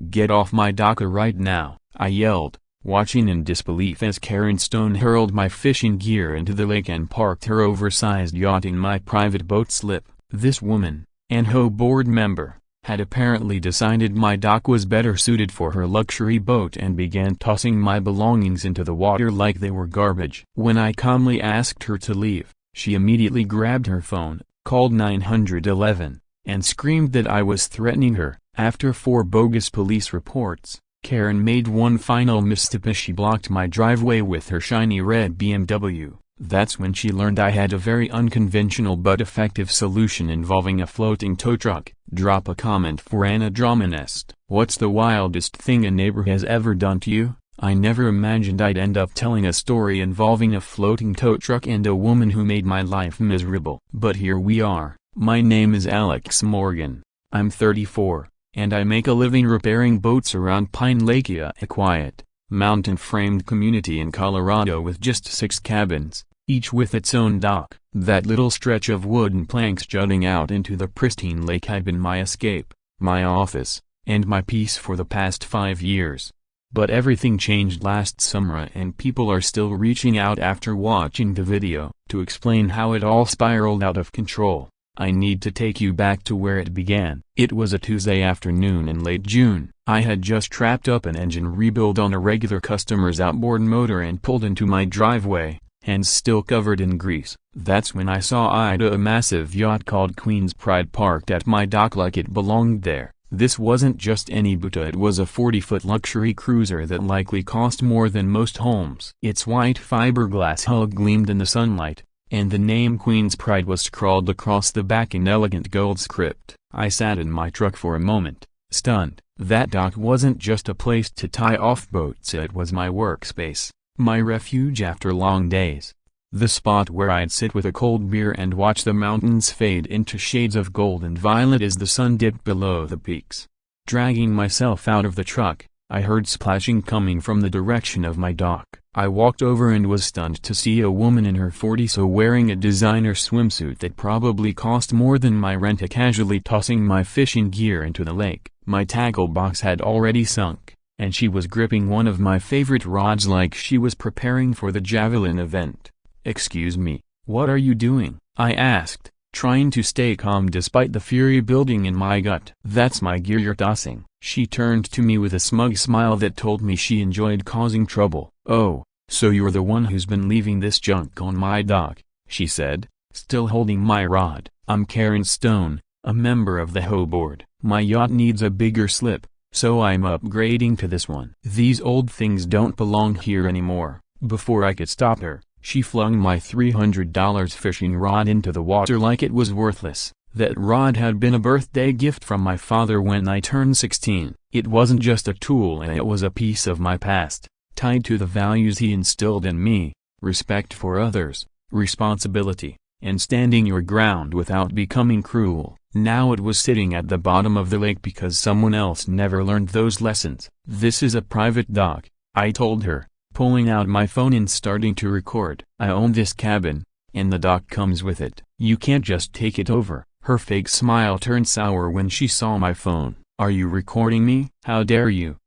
"Get off my dock right now," I yelled, watching in disbelief as Karen Stone hurled my fishing gear into the lake and parked her oversized yacht in my private boat slip. This woman, an HOA board member, had apparently decided my dock was better suited for her luxury boat and began tossing my belongings into the water like they were garbage. When I calmly asked her to leave, she immediately grabbed her phone, called 911, and screamed that I was threatening her. After 4 bogus police reports, Karen made one final misstep as she blocked my driveway with her shiny red BMW. That's when she learned I had a very unconventional but effective solution involving a floating tow truck. Drop a comment for Anna Dramanest. What's the wildest thing a neighbor has ever done to you? I never imagined I'd end up telling a story involving a floating tow truck and a woman who made my life miserable. But here we are. My name is Alex Morgan. I'm 34, and I make a living repairing boats around Pine Lake, a quiet, mountain-framed community in Colorado with just 6 cabins, each with its own dock. That little stretch of wooden planks jutting out into the pristine lake had been my escape, my office, and my peace for the past 5 years. But everything changed last summer, and people are still reaching out after watching the video to explain how it all spiraled out of control. I need to take you back to where it began. It was a Tuesday afternoon in late June. I had just wrapped up an engine rebuild on a regular customer's outboard motor and pulled into my driveway, hands still covered in grease. That's when I saw Ida, a massive yacht called Queen's Pride, parked at my dock like it belonged there. This wasn't just any boat, it was a 40-foot luxury cruiser that likely cost more than most homes. Its white fiberglass hull gleamed in the sunlight, and the name Queen's Pride was scrawled across the back in elegant gold script. I sat in my truck for a moment, stunned. That dock wasn't just a place to tie off boats, it was my workspace, my refuge after long days. The spot where I'd sit with a cold beer and watch the mountains fade into shades of gold and violet as the sun dipped below the peaks. Dragging myself out of the truck, I heard splashing coming from the direction of my dock. I walked over and was stunned to see a woman in her 40s wearing a designer swimsuit that probably cost more than my rent, casually tossing my fishing gear into the lake. My tackle box had already sunk, and she was gripping one of my favorite rods like she was preparing for the javelin event. "Excuse me, what are you doing?" I asked, trying to stay calm despite the fury building in my gut. "That's my gear you're tossing." She turned to me with a smug smile that told me she enjoyed causing trouble. "Oh, so you're the one who's been leaving this junk on my dock," she said, still holding my rod. "I'm Karen Stone, a member of the HOA board. My yacht needs a bigger slip, so I'm upgrading to this one. These old things don't belong here anymore." Before I could stop her, she flung my $300 fishing rod into the water like it was worthless. That rod had been a birthday gift from my father when I turned 16. It wasn't just a tool, it was a piece of my past, tied to the values he instilled in me: respect for others, responsibility, and standing your ground without becoming cruel. Now it was sitting at the bottom of the lake because someone else never learned those lessons. "This is a private dock," I told her, pulling out my phone and starting to record. "I own this cabin, and the dock comes with it. You can't just take it over." Her fake smile turned sour when she saw my phone. "Are you recording me? How dare you?"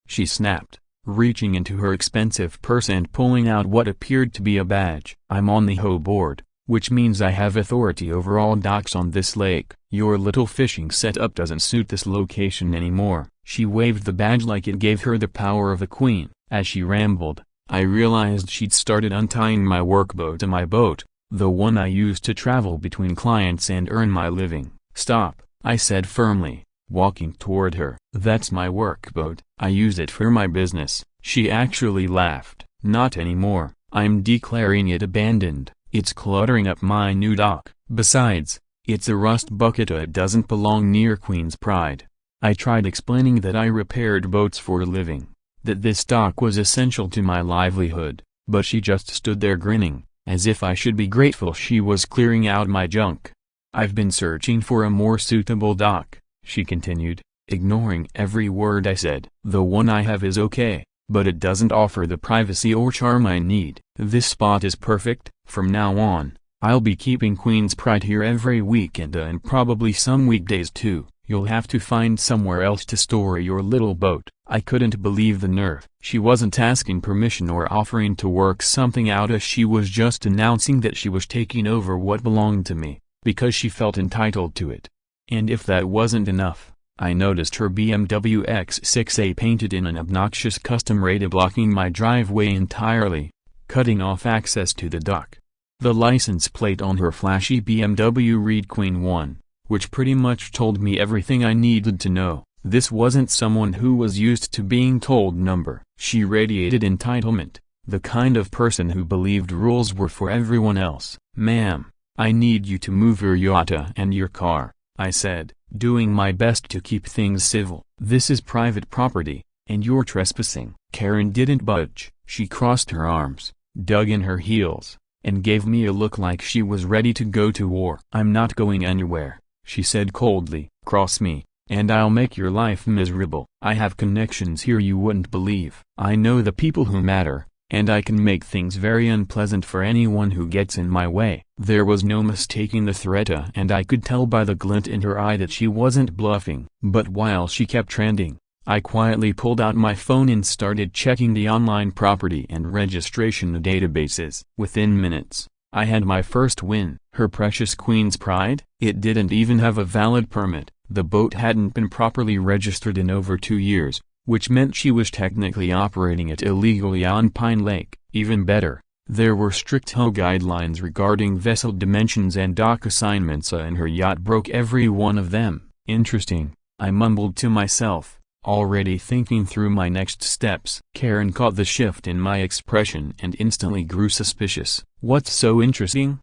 she snapped, reaching into her expensive purse and pulling out what appeared to be a badge. "I'm on the HOA board, which means I have authority over all docks on this lake. Your little fishing setup doesn't suit this location anymore." She waved the badge like it gave her the power of a queen. As she rambled, I realized she'd started untying my workboat to my boat, the one I used to travel between clients and earn my living. "Stop," I said firmly, walking toward her. "That's my workboat. I use it for my business." She actually laughed. "Not anymore. I'm declaring it abandoned. It's cluttering up my new dock. Besides, it's a rust bucket. It doesn't belong near Queen's Pride." I tried explaining that I repaired boats for a living, that this dock was essential to my livelihood, but she just stood there grinning, as if I should be grateful she was clearing out my junk. "I've been searching for a more suitable dock," she continued, ignoring every word I said. "The one I have is okay, but it doesn't offer the privacy or charm I need. This spot is perfect. From now on, I'll be keeping Queen's Pride here every weekend and probably some weekdays too." You'll have to find somewhere else to store your little boat. I couldn't believe the nerve. She wasn't asking permission or offering to work something out, as she was just announcing that she was taking over what belonged to me, because she felt entitled to it. And if that wasn't enough, I noticed her BMW X6A painted in an obnoxious custom red blocking my driveway entirely, cutting off access to the dock. The license plate on her flashy BMW read Queen 1, which pretty much told me everything I needed to know. This wasn't someone who was used to being told number. She radiated entitlement, the kind of person who believed rules were for everyone else. "Ma'am, I need you to move your yacht and your car," I said, doing my best to keep things civil. "This is private property, and you're trespassing." Karen didn't budge. She crossed her arms, dug in her heels, and gave me a look like she was ready to go to war. "I'm not going anywhere," she said coldly. "Cross me, and I'll make your life miserable. I have connections here you wouldn't believe. I know the people who matter, and I can make things very unpleasant for anyone who gets in my way." There was no mistaking the threat, and I could tell by the glint in her eye that she wasn't bluffing. But while she kept trending, I quietly pulled out my phone and started checking the online property and registration databases. Within minutes, I had my first win. Her precious Queen's Pride? It didn't even have a valid permit. The boat hadn't been properly registered in over 2 years, which meant she was technically operating it illegally on Pine Lake. Even better, there were strict HOA guidelines regarding vessel dimensions and dock assignments, and her yacht broke every one of them. Interesting, I mumbled to myself, already thinking through my next steps. Karen caught the shift in my expression and instantly grew suspicious. "What's so interesting?"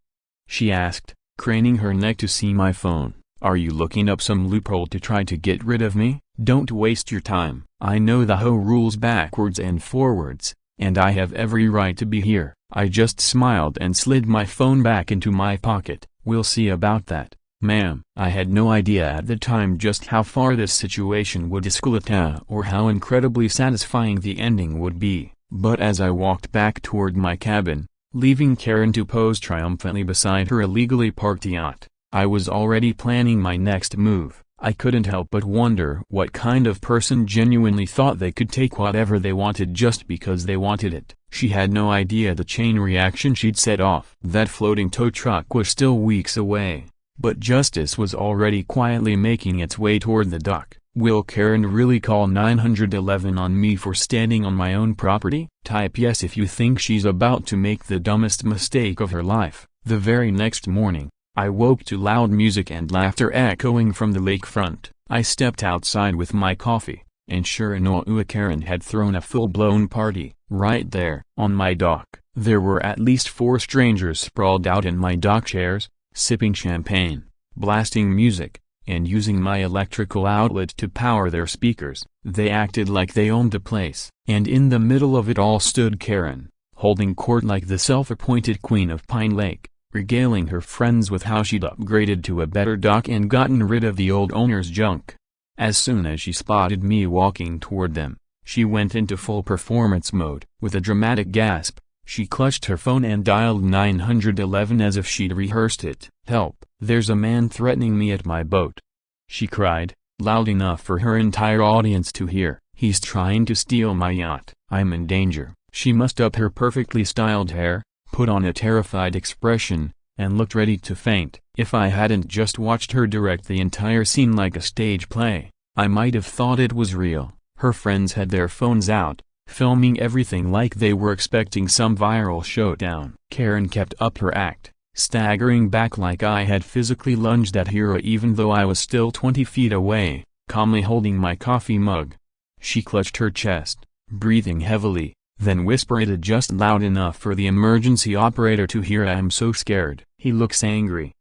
she asked, craning her neck to see my phone. "Are you looking up some loophole to try to get rid of me? Don't waste your time. I know the HOA rules backwards and forwards, and I have every right to be here." I just smiled and slid my phone back into my pocket. "We'll see about that, ma'am." I had no idea at the time just how far this situation would escalate or how incredibly satisfying the ending would be, but as I walked back toward my cabin, leaving Karen to pose triumphantly beside her illegally parked yacht, I was already planning my next move. I couldn't help but wonder what kind of person genuinely thought they could take whatever they wanted just because they wanted it. She had no idea the chain reaction she'd set off. That floating tow truck was still weeks away, but justice was already quietly making its way toward the dock. Will Karen really call 911 on me for standing on my own property? Type yes if you think she's about to make the dumbest mistake of her life. The very next morning, I woke to loud music and laughter echoing from the lakefront. I stepped outside with my coffee, and sure enough, HOA Karen had thrown a full-blown party. Right there, on my dock, there were at least 4 strangers sprawled out in my dock chairs, sipping champagne, blasting music, and using my electrical outlet to power their speakers. They acted like they owned the place. And in the middle of it all stood Karen, holding court like the self-appointed queen of Pine Lake, regaling her friends with how she'd upgraded to a better dock and gotten rid of the old owner's junk. As soon as she spotted me walking toward them, she went into full performance mode. With a dramatic gasp, she clutched her phone and dialed 911 as if she'd rehearsed it. "Help, there's a man threatening me at my boat," she cried, loud enough for her entire audience to hear. "He's trying to steal my yacht. I'm in danger." She mussed up her perfectly styled hair, put on a terrified expression, and looked ready to faint. If I hadn't just watched her direct the entire scene like a stage play, I might have thought it was real. Her friends had their phones out, filming everything like they were expecting some viral showdown. Karen kept up her act, staggering back like I had physically lunged at her even though I was still 20 feet away, calmly holding my coffee mug. She clutched her chest, breathing heavily, then whispered just loud enough for the emergency operator to hear. "I'm so scared. He looks angry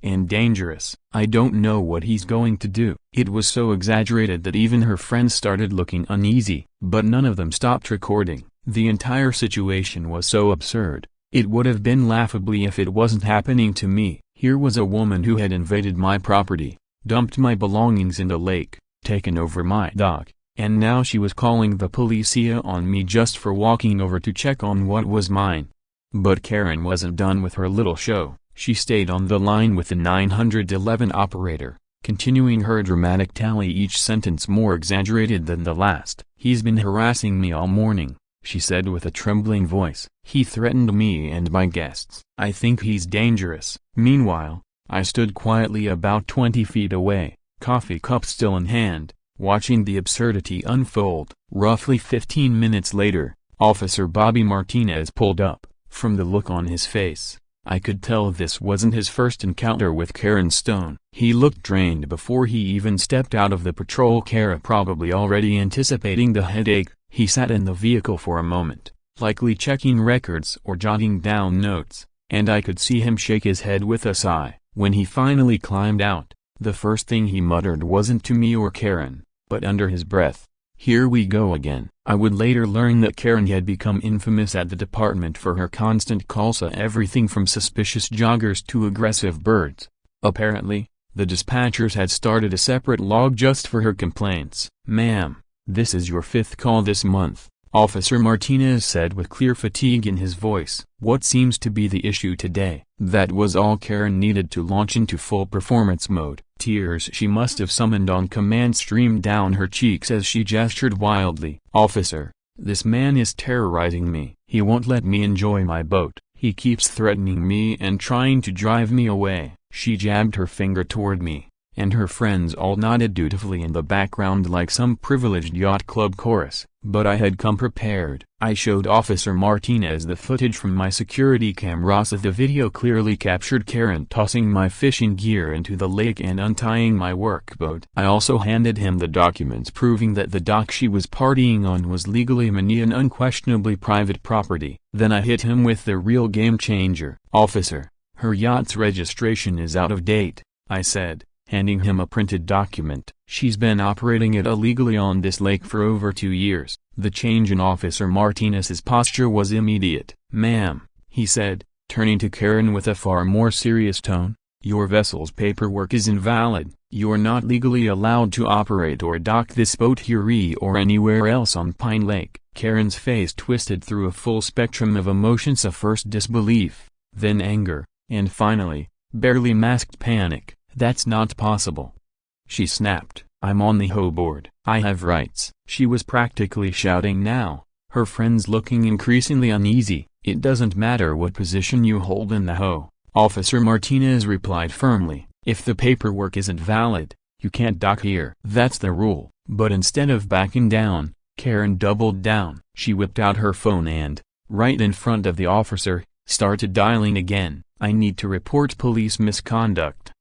and dangerous. I don't know what he's going to do." It was so exaggerated that even her friends started looking uneasy, but none of them stopped recording. The entire situation was so absurd, it would have been laughably if it wasn't happening to me. Here was a woman who had invaded my property, dumped my belongings in the lake, taken over my dock, and now she was calling the police on me just for walking over to check on what was mine. But Karen wasn't done with her little show. She stayed on the line with the 911 operator, continuing her dramatic tally, each sentence more exaggerated than the last. "He's been harassing me all morning," she said with a trembling voice. "He threatened me and my guests. I think he's dangerous." Meanwhile, I stood quietly about 20 feet away, coffee cup still in hand, watching the absurdity unfold. Roughly 15 minutes later, Officer Bobby Martinez pulled up. From the look on his face, I could tell this wasn't his first encounter with Karen Stone. He looked drained before he even stepped out of the patrol car, probably already anticipating the headache. He sat in the vehicle for a moment, likely checking records or jotting down notes, and I could see him shake his head with a sigh. When he finally climbed out, the first thing he muttered wasn't to me or Karen, but under his breath, "Here we go again." I would later learn that Karen had become infamous at the department for her constant calls, everything from suspicious joggers to aggressive birds. Apparently, the dispatchers had started a separate log just for her complaints. "Ma'am, this is your 5th call this month," Officer Martinez said with clear fatigue in his voice. "What seems to be the issue today?" That was all Karen needed to launch into full performance mode. Tears she must have summoned on command streamed down her cheeks as she gestured wildly. "Officer, this man is terrorizing me. He won't let me enjoy my boat. He keeps threatening me and trying to drive me away." She jabbed her finger toward me, and her friends all nodded dutifully in the background like some privileged yacht club chorus. But I had come prepared. I showed Officer Martinez the footage from my security cameras. The video clearly captured Karen tossing my fishing gear into the lake and untying my workboat. I also handed him the documents proving that the dock she was partying on was legally mine and unquestionably private property. Then I hit him with the real game changer. "Officer, her yacht's registration is out of date," I said, handing him a printed document. "She's been operating it illegally on this lake for over 2 years. The change in Officer Martinez's posture was immediate. "Ma'am," he said, turning to Karen with a far more serious tone, "your vessel's paperwork is invalid. You're not legally allowed to operate or dock this boat here or anywhere else on Pine Lake." Karen's face twisted through a full spectrum of emotions, first disbelief, then anger, and finally, barely masked panic. "That's not possible," she snapped. "I'm on the HOA board. I have rights." She was practically shouting now, her friends looking increasingly uneasy. "It doesn't matter what position you hold in the HOA," Officer Martinez replied firmly. "If the paperwork isn't valid, you can't dock here. That's the rule." But instead of backing down, Karen doubled down. She whipped out her phone and, right in front of the officer, started dialing again. "I need to report police misconduct,"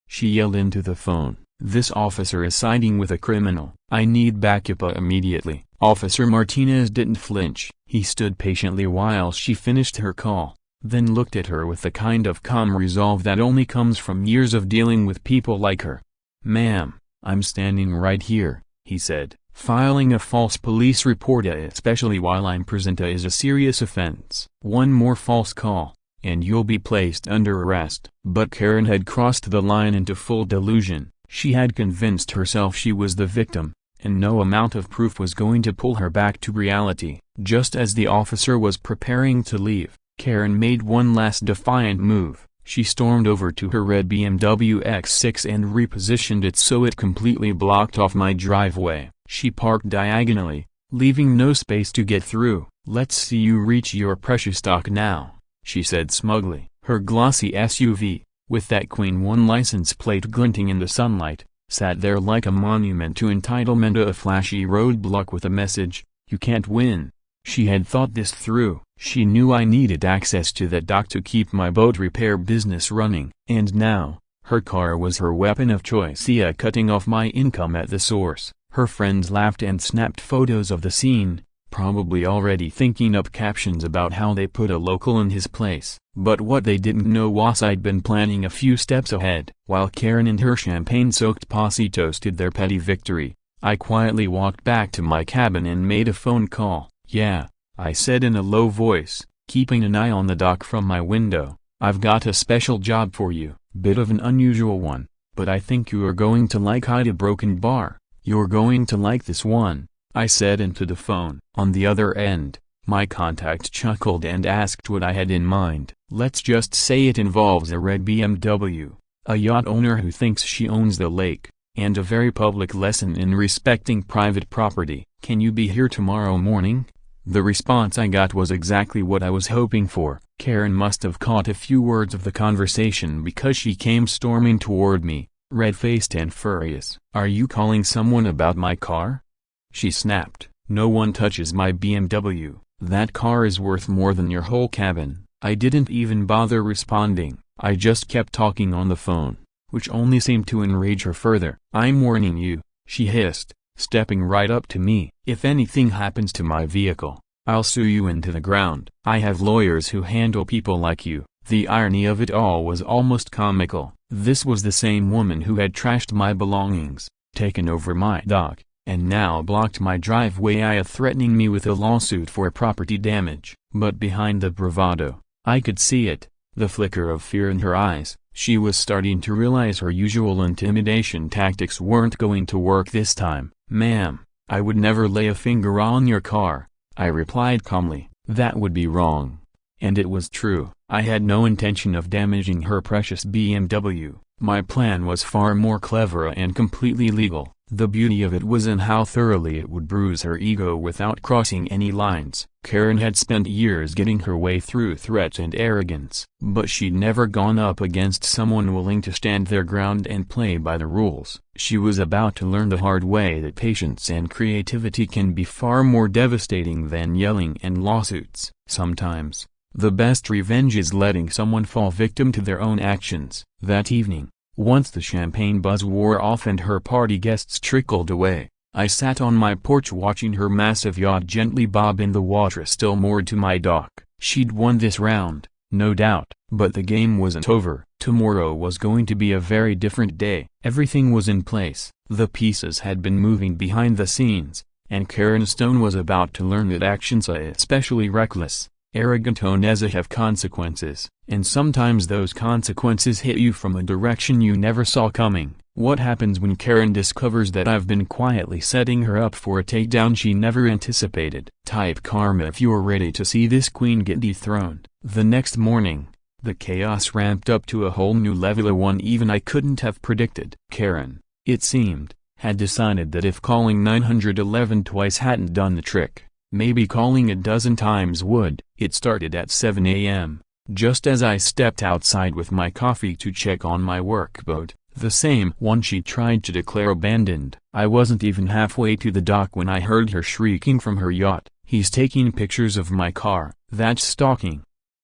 she yelled into the phone. "This officer is siding with a criminal. I need backup immediately." Officer Martinez didn't flinch. He stood patiently while she finished her call, then looked at her with the kind of calm resolve that only comes from years of dealing with people like her. "Ma'am, I'm standing right here," he said. "Filing a false police report, especially while I'm present, is a serious offense. One more false call, and you'll be placed under arrest." But Karen had crossed the line into full delusion. She had convinced herself she was the victim, and no amount of proof was going to pull her back to reality. Just as the officer was preparing to leave, Karen made one last defiant move. She stormed over to her red BMW X6 and repositioned it so it completely blocked off my driveway. She parked diagonally, leaving no space to get through. "Let's see you reach your precious dock now," she said smugly. Her glossy SUV, with that Queen 1 license plate glinting in the sunlight, sat there like a monument to entitlement, a flashy roadblock with a message, "You can't win." She had thought this through. She knew I needed access to that dock to keep my boat repair business running. And now, her car was her weapon of choice, cutting off my income at the source. Her friends laughed and snapped photos of the scene, probably already thinking up captions about how they put a local in his place. But what they didn't know was I'd been planning a few steps ahead. While Karen and her champagne-soaked posse toasted their petty victory, I quietly walked back to my cabin and made a phone call. "Yeah," I said in a low voice, keeping an eye on the dock from my window. "I've got a special job for you. Bit of an unusual one, but I think you are going to like Ida Broken Bar. You're going to like this one," I said into the phone. On the other end, my contact chuckled and asked what I had in mind. "Let's just say it involves a red BMW. a yacht owner who thinks she owns the lake, and a very public lesson in respecting private property. Can you be here tomorrow morning? The response I got was exactly what I was hoping for. Karen must have caught a few words of the conversation because she came storming toward me, red-faced and furious. "Are you calling someone about my car?" she snapped. "No one touches my BMW. That car is worth more than your whole cabin." I didn't even bother responding. I just kept talking on the phone, which only seemed to enrage her further. "I'm warning you," she hissed, stepping right up to me. "If anything happens to my vehicle, I'll sue you into the ground. I have lawyers who handle people like you." The irony of it all was almost comical. This was the same woman who had trashed my belongings, taken over my dock, and now blocked my driveway, threatening me with a lawsuit for property damage. But behind the bravado, I could see it, the flicker of fear in her eyes. She was starting to realize her usual intimidation tactics weren't going to work this time. "Ma'am, I would never lay a finger on your car," I replied calmly. That would be wrong. And it was true. I had no intention of damaging her precious BMW. My plan was far more clever and completely legal. The beauty of it was in how thoroughly it would bruise her ego without crossing any lines. Karen had spent years getting her way through threats and arrogance, but she'd never gone up against someone willing to stand their ground and play by the rules. She was about to learn the hard way that patience and creativity can be far more devastating than yelling and lawsuits. Sometimes, the best revenge is letting someone fall victim to their own actions. That evening, once the champagne buzz wore off and her party guests trickled away, I sat on my porch watching her massive yacht gently bob in the water still moored to my dock. She'd won this round, no doubt, but the game wasn't over. Tomorrow was going to be a very different day. Everything was in place, the pieces had been moving behind the scenes, and Karen Stone was about to learn that actions, especially reckless, arrogant ones, have consequences, and sometimes those consequences hit you from a direction you never saw coming. What happens when Karen discovers that I've been quietly setting her up for a takedown she never anticipated? Type karma if you're ready to see this queen get dethroned. The next morning, the chaos ramped up to a whole new level, one even I couldn't have predicted. Karen, it seemed, had decided that if calling 911 twice hadn't done the trick, maybe calling a dozen times would. It started at 7 a.m., just as I stepped outside with my coffee to check on my workboat, the same one she tried to declare abandoned. I wasn't even halfway to the dock when I heard her shrieking from her yacht, "He's taking pictures of my car, that's stalking."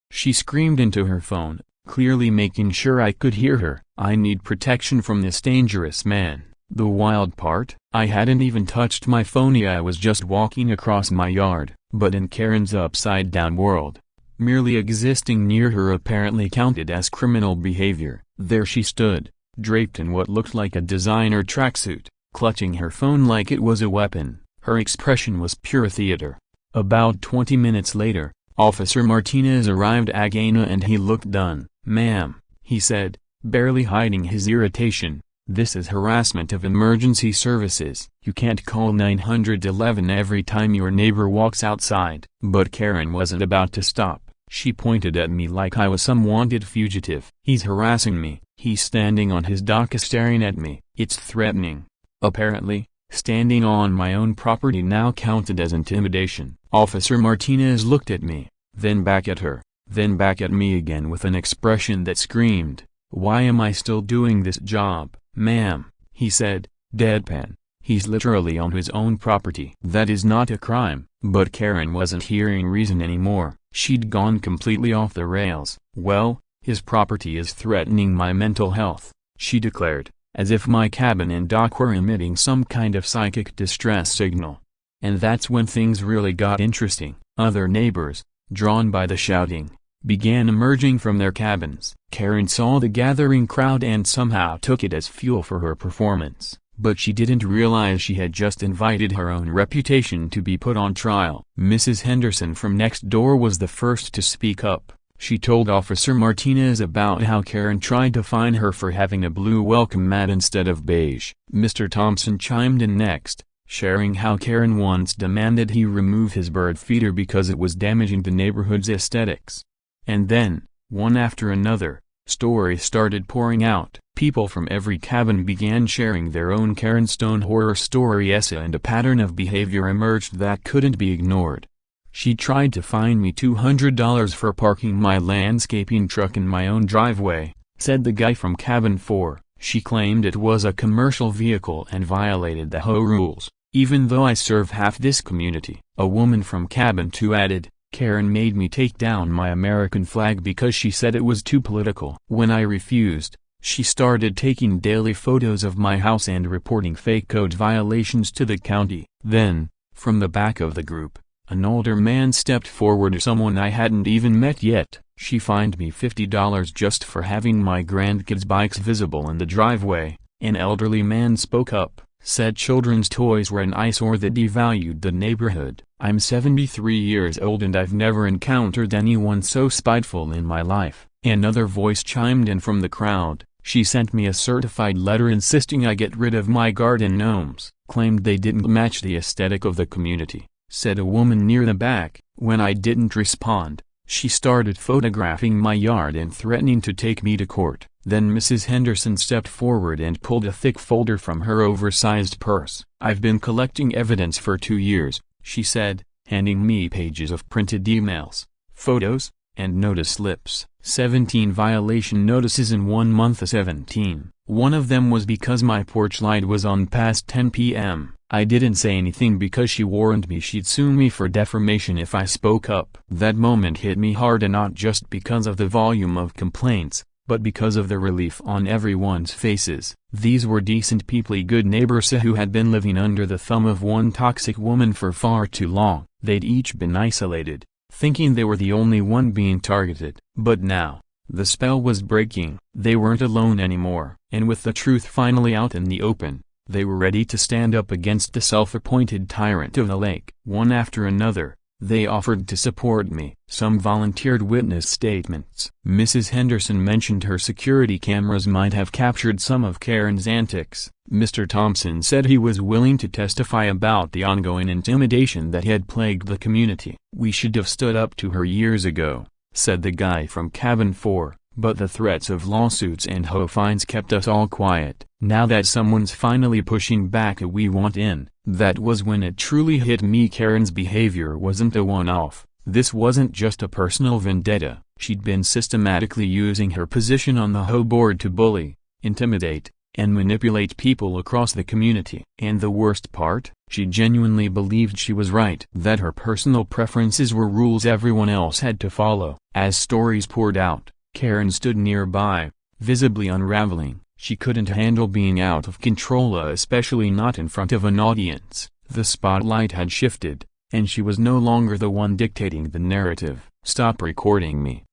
She screamed into her phone, clearly making sure I could hear her. "I need protection from this dangerous man." The wild part? I hadn't even touched my phone yet. I was just walking across my yard, but in Karen's upside-down world, merely existing near her apparently counted as criminal behavior. There she stood, draped in what looked like a designer tracksuit, clutching her phone like it was a weapon. Her expression was pure theater. About 20 minutes later, Officer Martinez arrived again and he looked done. "Ma'am," he said, barely hiding his irritation, "this is harassment of emergency services. You can't call 911 every time your neighbor walks outside." But Karen wasn't about to stop. She pointed at me like I was some wanted fugitive. "He's harassing me. He's standing on his dock staring at me. It's threatening." Apparently, standing on my own property now counted as intimidation. Officer Martinez looked at me, then back at her, then back at me again with an expression that screamed, "Why am I still doing this job?" "Ma'am," he said, deadpan, "he's literally on his own property. That is not a crime." But Karen wasn't hearing reason anymore. She'd gone completely off the rails. "Well, his property is threatening my mental health," she declared, as if my cabin and dock were emitting some kind of psychic distress signal. And that's when things really got interesting. Other neighbors, drawn by the shouting, began emerging from their cabins. Karen saw the gathering crowd and somehow took it as fuel for her performance, but she didn't realize she had just invited her own reputation to be put on trial. Mrs. Henderson from next door was the first to speak up. She told Officer Martinez about how Karen tried to fine her for having a blue welcome mat instead of beige. Mr. Thompson chimed in next, sharing how Karen once demanded he remove his bird feeder because it was damaging the neighborhood's aesthetics. And then, one after another, Stories started pouring out. People from every cabin began sharing their own Karen Stone horror stories, and a pattern of behavior emerged that couldn't be ignored. She tried to fine me $200 for parking my landscaping truck in my own driveway, said the guy from cabin 4. She claimed it was a commercial vehicle and violated the HOA rules, even though I serve half this community. A woman from cabin 2 added, Karen made me take down my American flag because she said it was too political. When I refused, she started taking daily photos of my house and reporting fake code violations to the county. Then, from the back of the group, an older man stepped forward, someone I hadn't even met yet. She fined me $50 just for having my grandkids' bikes visible in the driveway. An elderly man spoke up, said children's toys were an eyesore that devalued the neighborhood. I'm 73 years old and I've never encountered anyone so spiteful in my life. Another voice chimed in from the crowd. She sent me a certified letter insisting I get rid of my garden gnomes. Claimed they didn't match the aesthetic of the community, said a woman near the back. When I didn't respond, she started photographing my yard and threatening to take me to court. Then Mrs. Henderson stepped forward and pulled a thick folder from her oversized purse. I've been collecting evidence for 2 years, she said, handing me pages of printed emails, photos, and notice slips. 17 violation notices in 1 month. 17. One of them was because my porch light was on past 10 p.m. I didn't say anything because she warned me she'd sue me for defamation if I spoke up. That moment hit me hard, and not just because of the volume of complaints, but because of the relief on everyone's faces. These were decent people, good neighbors who had been living under the thumb of one toxic woman for far too long. They'd each been isolated, thinking they were the only one being targeted. But now, the spell was breaking. They weren't alone anymore, and with the truth finally out in the open, they were ready to stand up against the self-appointed tyrant of the lake. One after another, they offered to support me. Some volunteered witness statements. Mrs. Henderson mentioned her security cameras might have captured some of Karen's antics. Mr. Thompson said he was willing to testify about the ongoing intimidation that had plagued the community. We should have stood up to her years ago, said the guy from cabin 4, but the threats of lawsuits and HOA fines kept us all quiet. Now that someone's finally pushing back, we want in. That was when it truly hit me. Karen's behavior wasn't a one-off. This wasn't just a personal vendetta. She'd been systematically using her position on the HOA board to bully, intimidate, and manipulate people across the community. And the worst part? She genuinely believed she was right, that her personal preferences were rules everyone else had to follow. As stories poured out, Karen stood nearby, visibly unraveling. She couldn't handle being out of control, especially not in front of an audience. The spotlight had shifted, and she was no longer the one dictating the narrative. Stop recording me,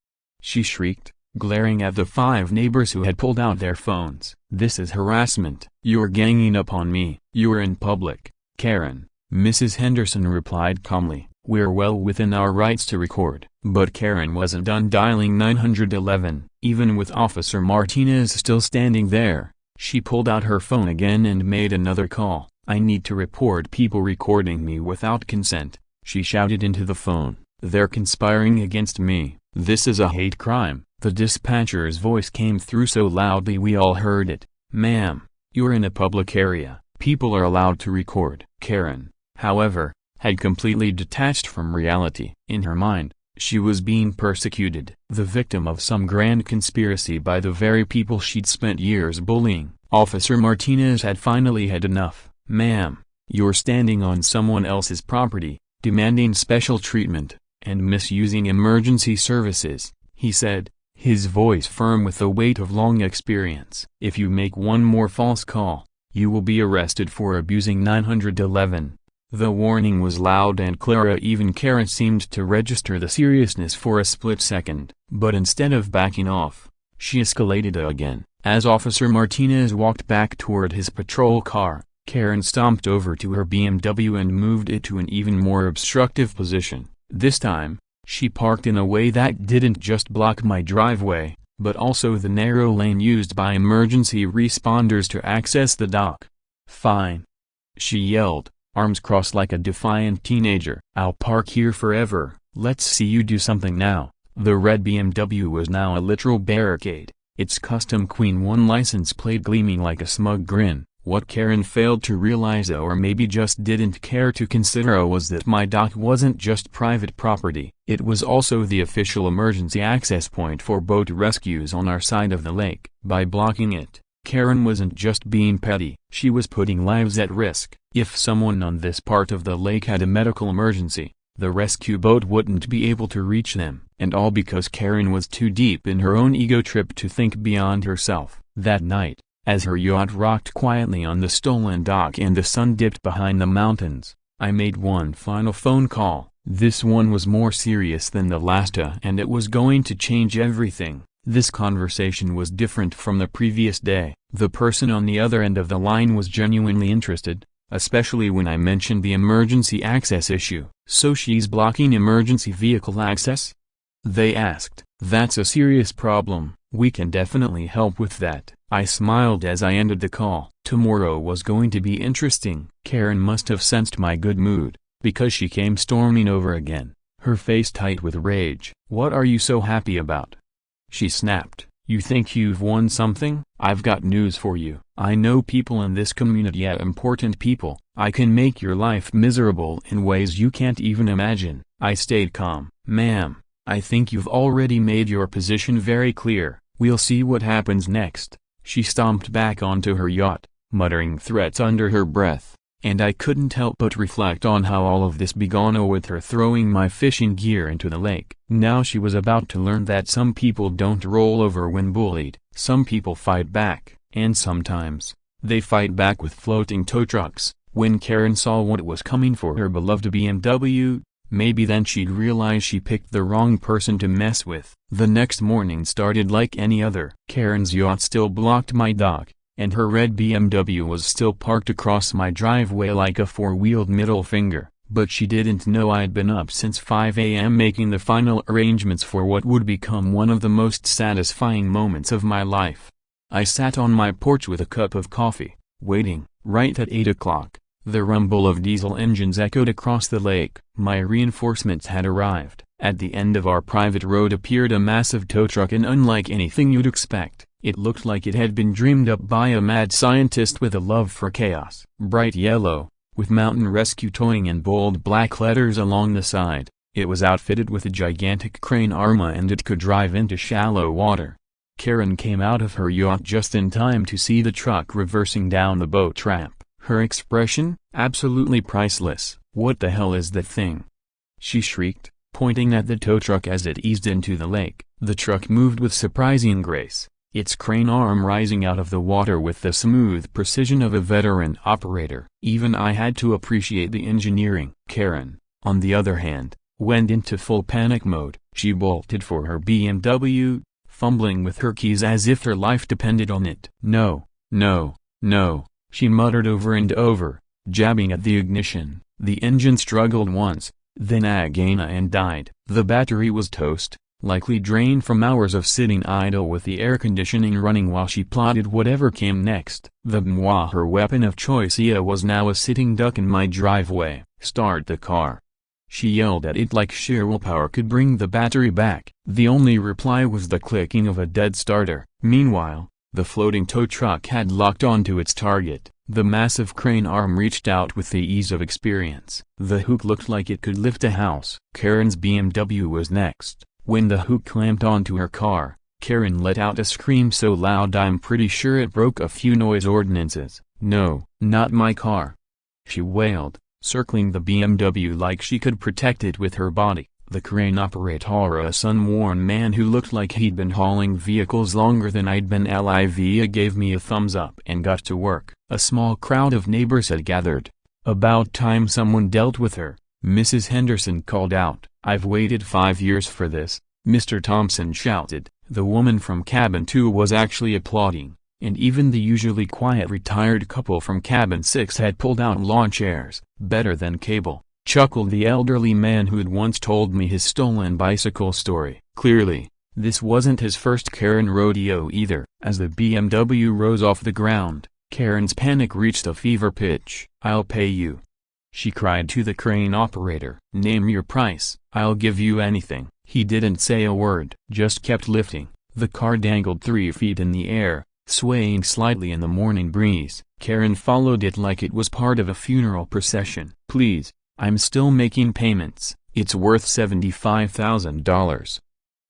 she shrieked, glaring at the 5 neighbors who had pulled out their phones. This is harassment. You're ganging up on me. You're in public, Karen, Mrs. Henderson replied calmly. We're well within our rights to record. But Karen wasn't done dialing 911. Even with Officer Martinez still standing there, she pulled out her phone again and made another call. I need to report people recording me without consent, she shouted into the phone. They're conspiring against me. This is a hate crime. The dispatcher's voice came through so loudly we all heard it. Ma'am, you're in a public area. People are allowed to record. Karen, however, had completely detached from reality. In her mind, she was being persecuted, the victim of some grand conspiracy by the very people she'd spent years bullying. Officer Martinez had finally had enough. Ma'am, you're standing on someone else's property, demanding special treatment, and misusing emergency services, he said, his voice firm with the weight of long experience. If you make one more false call, you will be arrested for abusing 911. The warning was loud and clear. Even Karen seemed to register the seriousness for a split second. But instead of backing off, she escalated again. As Officer Martinez walked back toward his patrol car, Karen stomped over to her BMW and moved it to an even more obstructive position. This time, she parked in a way that didn't just block my driveway, but also the narrow lane used by emergency responders to access the dock. Fine, she yelled, arms crossed like a defiant teenager. I'll park here forever. Let's see you do something now. The red BMW was now a literal barricade, its custom Queen 1 license plate gleaming like a smug grin. What Karen failed to realize, or maybe just didn't care to consider, was that my dock wasn't just private property. It was also the official emergency access point for boat rescues on our side of the lake. By blocking it, Karen wasn't just being petty, she was putting lives at risk. If someone on this part of the lake had a medical emergency, the rescue boat wouldn't be able to reach them. And all because Karen was too deep in her own ego trip to think beyond herself. That night, as her yacht rocked quietly on the stolen dock and the sun dipped behind the mountains, I made one final phone call. This one was more serious than the last, and it was going to change everything. This conversation was different from the previous day. The person on the other end of the line was genuinely interested, especially when I mentioned the emergency access issue. "So she's blocking emergency vehicle access?" they asked. "That's a serious problem. We can definitely help with that." I smiled as I ended the call. Tomorrow was going to be interesting. Karen must have sensed my good mood, because she came storming over again, her face tight with rage. "What are you so happy about?" she snapped. "You think you've won something? I've got news for you. I know people in this community, important people. I can make your life miserable in ways you can't even imagine." I stayed calm. "Ma'am, I think you've already made your position very clear. We'll see what happens next." She stomped back onto her yacht, muttering threats under her breath, and I couldn't help but reflect on how all of this began with her throwing my fishing gear into the lake. Now she was about to learn that some people don't roll over when bullied. Some people fight back, and sometimes, they fight back with floating tow trucks. When Karen saw what was coming for her beloved BMW, maybe then she'd realize she picked the wrong person to mess with. The next morning started like any other. Karen's yacht still blocked my dock, and her red BMW was still parked across my driveway like a four-wheeled middle finger. But she didn't know I'd been up since 5 a.m. making the final arrangements for what would become one of the most satisfying moments of my life. I sat on my porch with a cup of coffee, waiting. Right at 8 o'clock, the rumble of diesel engines echoed across the lake. My reinforcements had arrived. At the end of our private road appeared a massive tow truck, and unlike anything you'd expect, it looked like it had been dreamed up by a mad scientist with a love for chaos. Bright yellow, with Mountain Rescue Towing in bold black letters along the side, it was outfitted with a gigantic crane arm, and it could drive into shallow water. Karen came out of her yacht just in time to see the truck reversing down the boat ramp. Her expression, absolutely priceless. "What the hell is that thing?" she shrieked, pointing at the tow truck as it eased into the lake. The truck moved with surprising grace, its crane arm rising out of the water with the smooth precision of a veteran operator. Even I had to appreciate the engineering. Karen, on the other hand, went into full panic mode. She bolted for her BMW, fumbling with her keys as if her life depended on it. "No, no, no," she muttered over and over, jabbing at the ignition. The engine struggled once, then again and died. The battery was toast, likely drained from hours of sitting idle with the air conditioning running while she plotted whatever came next. Her weapon of choice was now a sitting duck in my driveway. "Start the car," she yelled at it like sheer willpower could bring the battery back. The only reply was the clicking of a dead starter. Meanwhile, the floating tow truck had locked onto its target. The massive crane arm reached out with the ease of experience. The hook looked like it could lift a house. Karen's BMW was next. When the hook clamped onto her car, Karen let out a scream so loud I'm pretty sure it broke a few noise ordinances. "No, not my car," she wailed, circling the BMW like she could protect it with her body. The crane operator, a sun-worn man who looked like he'd been hauling vehicles longer than I'd been alive, gave me a thumbs up and got to work. A small crowd of neighbors had gathered. "About time someone dealt with her," Mrs. Henderson called out. "I've waited 5 years for this," Mr. Thompson shouted. The woman from cabin 2 was actually applauding, and even the usually quiet retired couple from cabin 6 had pulled out lawn chairs. "Better than cable," chuckled the elderly man who'd once told me his stolen bicycle story. Clearly, this wasn't his first Karen rodeo either. As the BMW rose off the ground, Karen's panic reached a fever pitch. "I'll pay you," she cried to the crane operator. "Name your price. I'll give you anything." He didn't say a word, just kept lifting. The car dangled 3 feet in the air, swaying slightly in the morning breeze. Karen followed it like it was part of a funeral procession. "Please, I'm still making payments. It's worth $75,000.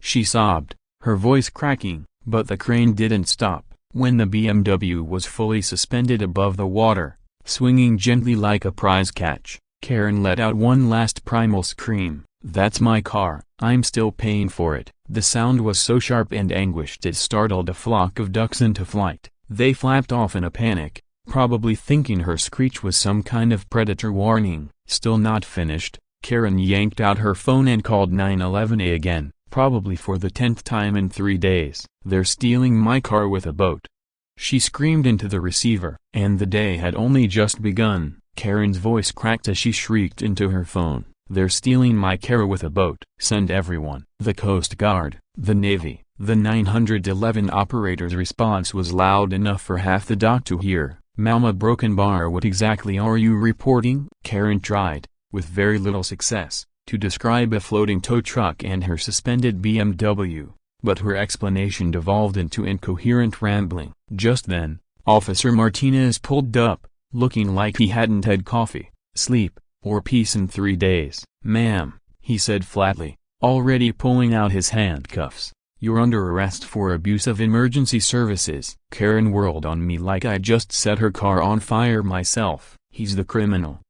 She sobbed, her voice cracking, but the crane didn't stop. When the BMW was fully suspended above the water, swinging gently like a prize catch, Karen let out one last primal scream. "That's my car. I'm still paying for it." The sound was so sharp and anguished it startled a flock of ducks into flight. They flapped off in a panic, probably thinking her screech was some kind of predator warning. Still not finished, Karen yanked out her phone and called 911 again, probably for the 10th time in 3 days. "They're stealing my car with a boat," she screamed into the receiver. And the day had only just begun. Karen's voice cracked as she shrieked into her phone. "They're stealing my car with a boat. Send everyone." The Coast Guard, the Navy, the 911 operator's response was loud enough for half the dock to hear. "Mama broken bar, what exactly are you reporting?" Karen tried, with very little success, to describe a floating tow truck and her suspended BMW, but her explanation devolved into incoherent rambling. Just then, Officer Martinez pulled up, looking like he hadn't had coffee, sleep, or peace in 3 days. "Ma'am," he said flatly, already pulling out his handcuffs, "you're under arrest for abuse of emergency services." Karen whirled on me like I just set her car on fire myself. "He's the criminal,"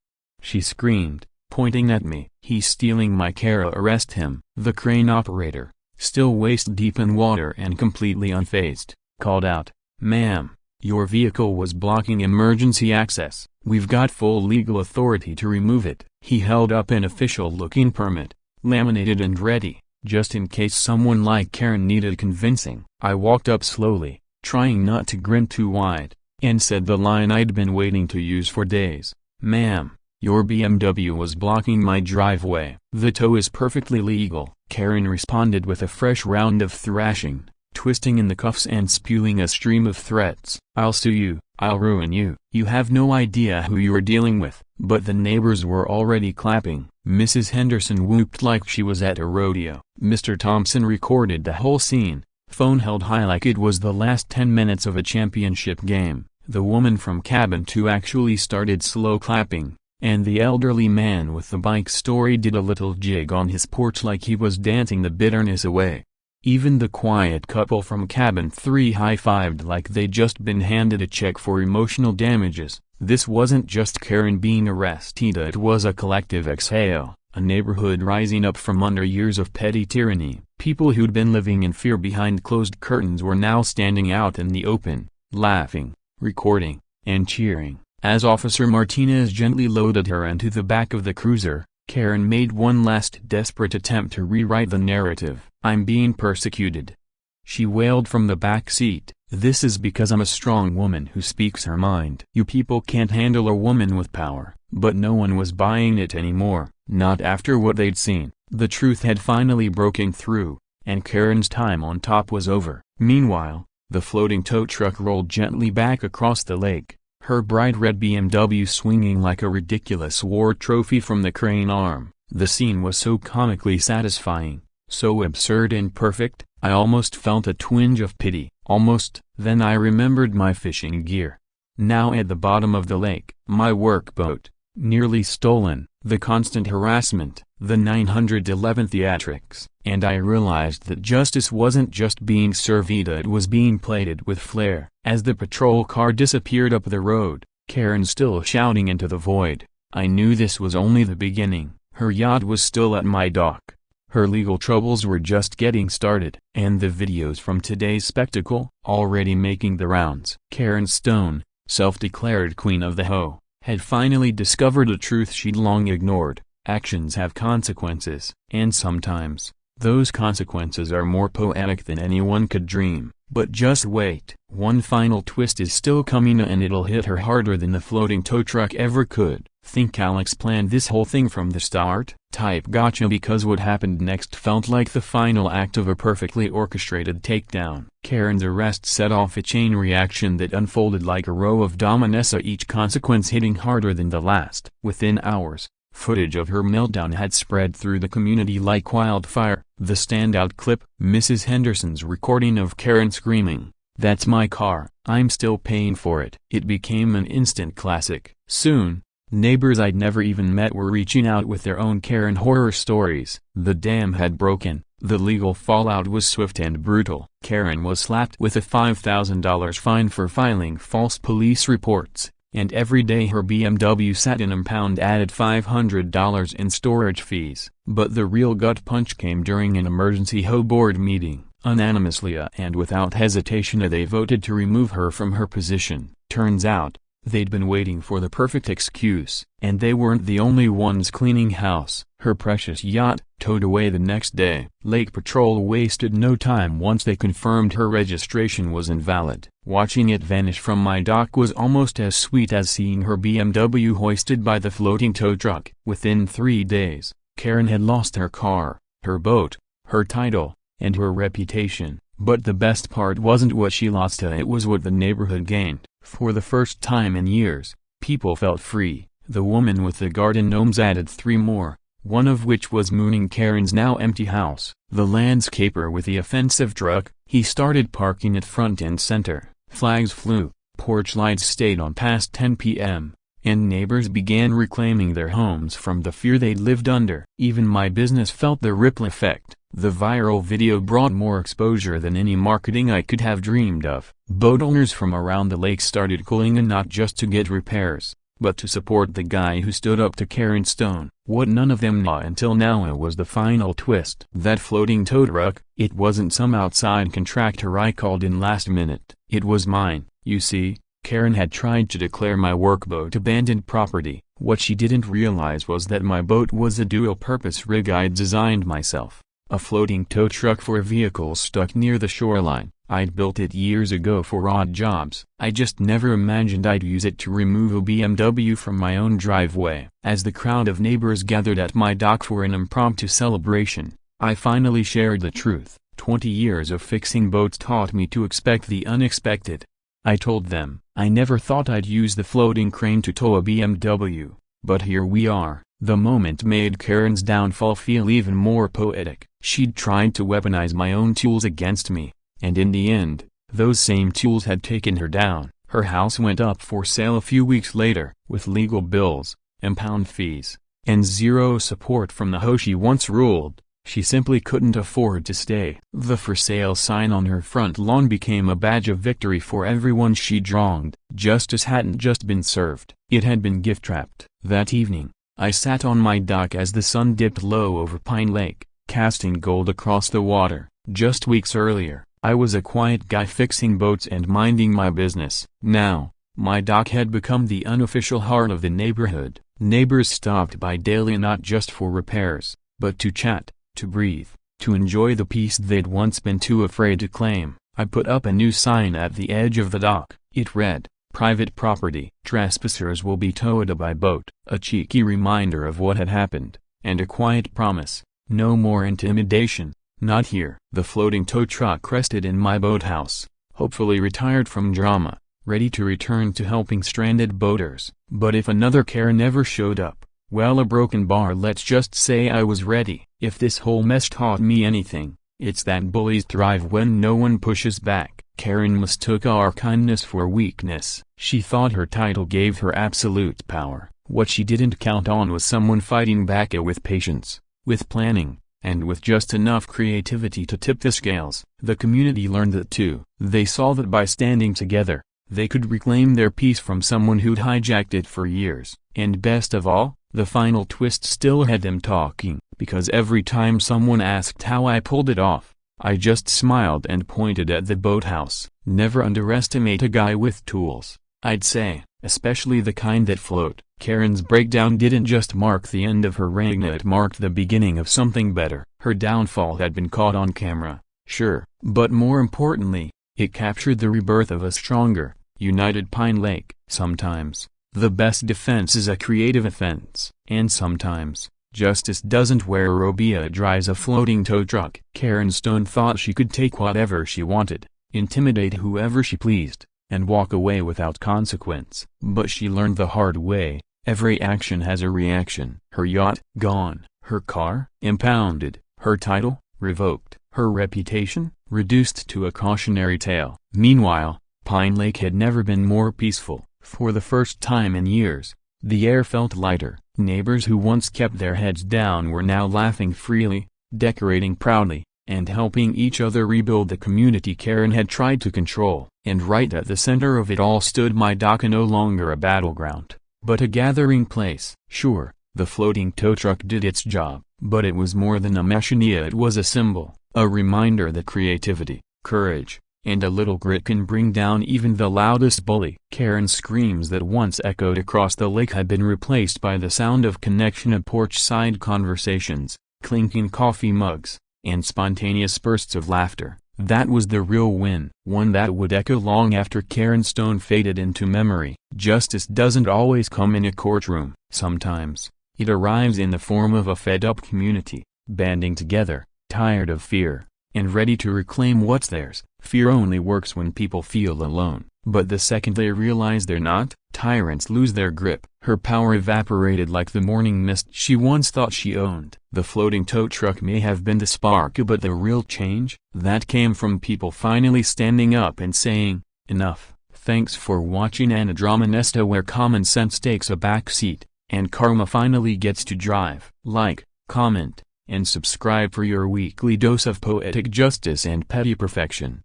she screamed, pointing at me. "He's stealing my car. Arrest him." The crane operator, still waist-deep in water and completely unfazed, called out, "Ma'am, your vehicle was blocking emergency access. We've got full legal authority to remove it." He held up an official-looking permit, laminated and ready, just in case someone like Karen needed convincing. I walked up slowly, trying not to grin too wide, and said the line I'd been waiting to use for days. "Ma'am, your BMW was blocking my driveway." "The tow is perfectly legal," Karen responded with a fresh round of thrashing, twisting in the cuffs and spewing a stream of threats. "I'll sue you, I'll ruin you. You have no idea who you're dealing with." But the neighbors were already clapping. Mrs. Henderson whooped like she was at a rodeo. Mr. Thompson recorded the whole scene, phone held high like it was the last 10 minutes of a championship game. The woman from cabin 2 actually started slow clapping, and the elderly man with the bike story did a little jig on his porch like he was dancing the bitterness away. Even the quiet couple from cabin 3 high-fived like they'd just been handed a check for emotional damages. This wasn't just Karen being arrested, it was a collective exhale, a neighborhood rising up from under years of petty tyranny. People who'd been living in fear behind closed curtains were now standing out in the open, laughing, recording, and cheering. As Officer Martinez gently loaded her into the back of the cruiser, Karen made one last desperate attempt to rewrite the narrative. "I'm being persecuted," she wailed from the back seat. "This is because I'm a strong woman who speaks her mind. You people can't handle a woman with power." But no one was buying it anymore, not after what they'd seen. The truth had finally broken through, and Karen's time on top was over. Meanwhile, the floating tow truck rolled gently back across the lake, her bright red BMW swinging like a ridiculous war trophy from the crane arm. The scene was so comically satisfying, so absurd and perfect, I almost felt a twinge of pity. Almost. Then I remembered my fishing gear. Now at the bottom of the lake. My workboat, nearly stolen. The constant harassment, the 911 theatrics. And I realized that justice wasn't just being served, it was being plated with flair. As the patrol car disappeared up the road, Karen still shouting into the void, I knew this was only the beginning. Her yacht was still at my dock. Her legal troubles were just getting started. And the videos from today's spectacle, already making the rounds. Karen Stone, self-declared queen of the HOA, had finally discovered a truth she'd long ignored. Actions have consequences. And sometimes, those consequences are more poetic than anyone could dream. But just wait. One final twist is still coming, and it'll hit her harder than the floating tow truck ever could. Think Alex planned this whole thing from the start? Type gotcha, because what happened next felt like the final act of a perfectly orchestrated takedown. Karen's arrest set off a chain reaction that unfolded like a row of dominoes, each consequence hitting harder than the last. Within hours, Footage of her meltdown had spread through the community like wildfire. The standout clip, Mrs. Henderson's recording of Karen screaming, "That's my car, I'm still paying for it." It became an instant classic. Soon, neighbors I'd never even met were reaching out with their own Karen horror stories. The dam had broken. The legal fallout was swift and brutal. Karen was slapped with a $5,000 fine for filing false police reports, and every day her BMW sat in impound added $500 in storage fees. But the real gut punch came during an emergency HOA board meeting. Unanimously and without hesitation they voted to remove her from her position. Turns out, they'd been waiting for the perfect excuse. And they weren't the only ones cleaning house. Her precious yacht, towed away the next day. Lake Patrol wasted no time once they confirmed her registration was invalid. Watching it vanish from my dock was almost as sweet as seeing her BMW hoisted by the floating tow truck. Within 3 days, Karen had lost her car, her boat, her title, and her reputation. But the best part wasn't what she lost, it was what the neighborhood gained. For the first time in years, people felt free. The woman with the garden gnomes added 3 more, one of which was mooning Karen's now empty house. The landscaper with the offensive truck, he started parking it front and center. Flags flew, porch lights stayed on past 10 p.m., and neighbors began reclaiming their homes from the fear they'd lived under. Even my business felt the ripple effect. The viral video brought more exposure than any marketing I could have dreamed of. Boat owners from around the lake started calling in not just to get repairs, but to support the guy who stood up to Karen Stone. What none of them knew until now was the final twist. That floating tow truck, it wasn't some outside contractor I called in last minute. It was mine. You see, Karen had tried to declare my workboat abandoned property. What she didn't realize was that my boat was a dual-purpose rig I'd designed myself. A floating tow truck for vehicles stuck near the shoreline. I'd built it years ago for odd jobs. I just never imagined I'd use it to remove a BMW from my own driveway. As the crowd of neighbors gathered at my dock for an impromptu celebration, I finally shared the truth. 20 years of fixing boats taught me to expect the unexpected. I told them, I never thought I'd use the floating crane to tow a BMW, but here we are. The moment made Karen's downfall feel even more poetic. She'd tried to weaponize my own tools against me, and in the end, those same tools had taken her down. Her house went up for sale a few weeks later, with legal bills, impound fees, and zero support from the HOA she once ruled. She simply couldn't afford to stay. The for sale sign on her front lawn became a badge of victory for everyone she'd wronged. Justice hadn't just been served, it had been gift-wrapped. That evening, I sat on my dock as the sun dipped low over Pine Lake, casting gold across the water. Just weeks earlier, I was a quiet guy fixing boats and minding my business. Now, my dock had become the unofficial heart of the neighborhood. Neighbors stopped by daily not just for repairs, but to chat, to breathe, to enjoy the peace they'd once been too afraid to claim. I put up a new sign at the edge of the dock. It read, "Private property. Trespassers will be towed by boat." A cheeky reminder of what had happened, and a quiet promise, no more intimidation, not here. The floating tow truck rested in my boathouse, hopefully retired from drama, ready to return to helping stranded boaters. But if another Karen never showed up, well, a broken bar. Let's just say I was ready. If this whole mess taught me anything, it's that bullies thrive when no one pushes back. Karen mistook our kindness for weakness. She thought her title gave her absolute power. What she didn't count on was someone fighting back with patience, with planning, and with just enough creativity to tip the scales. The community learned that too. They saw that by standing together, they could reclaim their peace from someone who'd hijacked it for years. And best of all, the final twist still had them talking, because every time someone asked how I pulled it off, I just smiled and pointed at the boathouse. Never underestimate a guy with tools, I'd say, especially the kind that float. Karen's breakdown didn't just mark the end of her reign, it marked the beginning of something better. Her downfall had been caught on camera, sure, but more importantly, it captured the rebirth of a stronger, united Pine Lake. Sometimes, the best defense is a creative offense. And sometimes, justice doesn't wear a robe, it drives a floating tow truck. Karen Stone thought she could take whatever she wanted, intimidate whoever she pleased, and walk away without consequence. But she learned the hard way, Every action has a reaction. Her yacht, gone. Her car, impounded. Her title, revoked. Her reputation, reduced to a cautionary tale. Meanwhile, Pine Lake had never been more peaceful. For the first time in years, the air felt lighter. Neighbors who once kept their heads down were now laughing freely, decorating proudly, and helping each other rebuild the community Karen had tried to control. And right at the center of it all stood my dock, no longer a battleground, but a gathering place. Sure, the floating tow truck did its job, but it was more than a machinea. It was a symbol, a reminder that creativity, courage, and a little grit can bring down even the loudest bully. Karen's screams that once echoed across the lake had been replaced by the sound of connection of porch-side conversations, clinking coffee mugs, and spontaneous bursts of laughter. That was the real win, one that would echo long after Karen Stone faded into memory. Justice doesn't always come in a courtroom. Sometimes, it arrives in the form of a fed-up community, banding together, tired of fear, and ready to reclaim what's theirs. Fear only works when people feel alone, but the second they realize they're not, tyrants lose their grip. Her power evaporated like the morning mist she once thought she owned. The floating tow truck may have been the spark, but the real change, that came from people finally standing up and saying, enough. Thanks for watching Anadrama Nesta, where common sense takes a back seat, and karma finally gets to drive. Like, comment, and subscribe for your weekly dose of poetic justice and petty perfection.